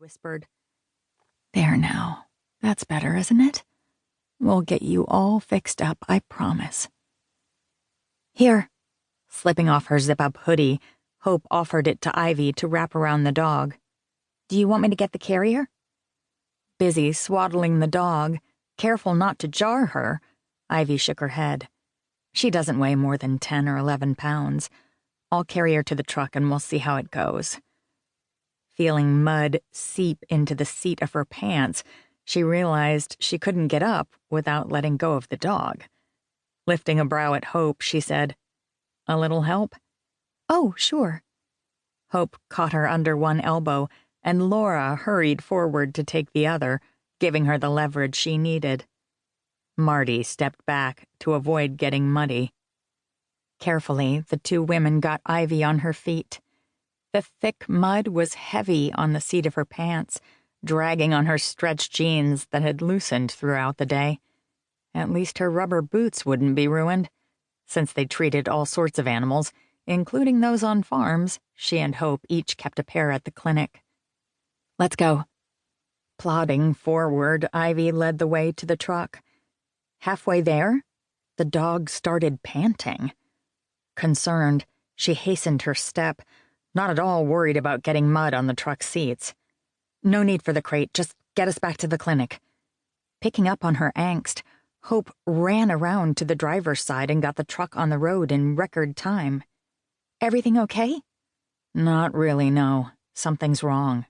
whispered. "There now. That's better, isn't it? We'll get you all fixed up, I promise." "Here." Slipping off her zip-up hoodie, Hope offered it to Ivy to wrap around the dog. "Do you want me to get the carrier?" Busy swaddling the dog, careful not to jar her, Ivy shook her head. "She doesn't weigh more than 10 or 11 pounds. I'll carry her to the truck and we'll see how it goes." Feeling mud seep into the seat of her pants, she realized she couldn't get up without letting go of the dog. Lifting a brow at Hope, she said, "A little help?" "Oh, sure." Hope caught her under one elbow, and Laura hurried forward to take the other, giving her the leverage she needed. Marty stepped back to avoid getting muddy. Carefully, the two women got Ivy on her feet. The thick mud was heavy on the seat of her pants, dragging on her stretched jeans that had loosened throughout the day. At least her rubber boots wouldn't be ruined. Since they treated all sorts of animals, including those on farms, she and Hope each kept a pair at the clinic. "Let's go." Plodding forward, Ivy led the way to the truck. Halfway there, the dog started panting. Concerned, she hastened her step, not at all worried about getting mud on the truck seats. "No need for the crate, just get us back to the clinic." Picking up on her angst, Hope ran around to the driver's side and got the truck on the road in record time. "Everything okay?" "Not really, no. Something's wrong."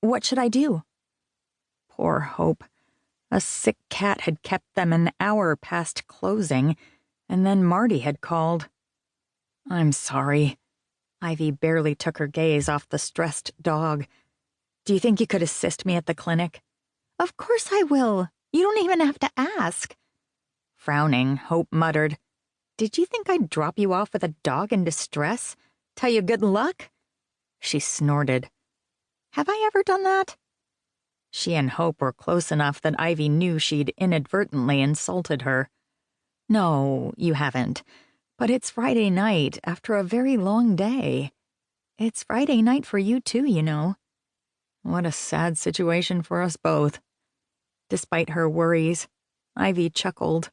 "What should I do?" Poor Hope. A sick cat had kept them an hour past closing, and then Marty had called. "I'm sorry." Ivy barely took her gaze off the stressed dog. "Do you think you could assist me at the clinic?" "Of course I will. You don't even have to ask." Frowning, Hope muttered, "Did you think I'd drop you off with a dog in distress? Tell you good luck?" She snorted. "Have I ever done that?" She and Hope were close enough that Ivy knew she'd inadvertently insulted her. "No, you haven't. But it's Friday night after a very long day. It's Friday night for you too, you know." What a sad situation for us both. Despite her worries, Ivy chuckled.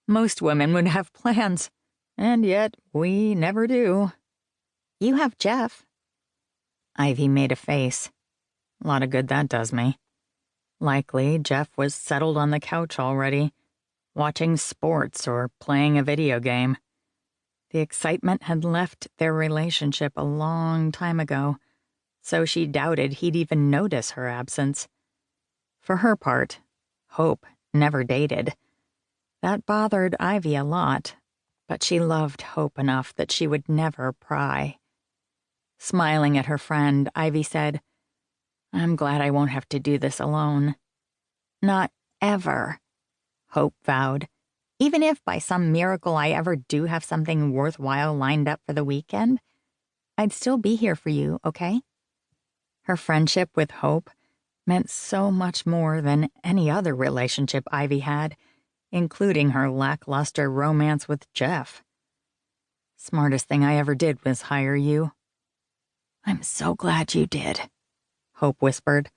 Most women would have plans, and yet we never do. "You have Jeff." Ivy made a face. A lot of good that does me. Likely Jeff was settled on the couch already, watching sports or playing a video game. The excitement had left their relationship a long time ago, so she doubted he'd even notice her absence. For her part, Hope never dated. That bothered Ivy a lot, but she loved Hope enough that she would never pry. Smiling at her friend, Ivy said, "I'm glad I won't have to do this alone." "Not ever," Hope vowed. "Even if by some miracle I ever do have something worthwhile lined up for the weekend, I'd still be here for you, okay?" Her friendship with Hope meant so much more than any other relationship Ivy had, including her lackluster romance with Jeff. "Smartest thing I ever did was hire you." "I'm so glad you did," Hope whispered.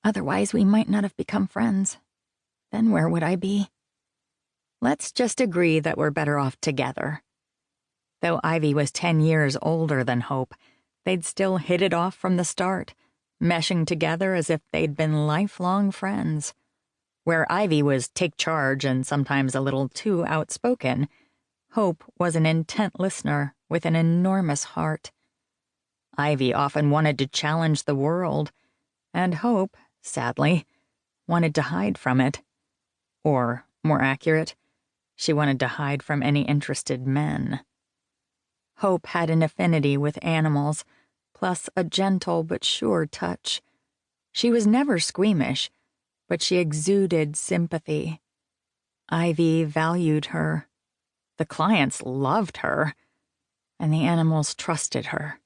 "Otherwise we might not have become friends. Then where would I be?" "Let's just agree that we're better off together." Though Ivy was 10 years older than Hope, they'd still hit it off from the start, meshing together as if they'd been lifelong friends. Where Ivy was take charge and sometimes a little too outspoken, Hope was an intent listener with an enormous heart. Ivy often wanted to challenge the world, and Hope, sadly, wanted to hide from it. Or, more accurate, she wanted to hide from any interested men. Hope had an affinity with animals, plus a gentle but sure touch. She was never squeamish, but she exuded sympathy. Ivy valued her. The clients loved her, and the animals trusted her.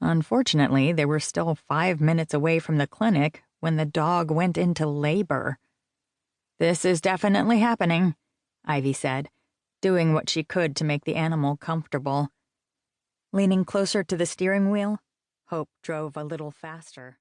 Unfortunately, they were still 5 minutes away from the clinic when the dog went into labor. "This is definitely happening," Ivy said, doing what she could to make the animal comfortable. Leaning closer to the steering wheel, Hope drove a little faster.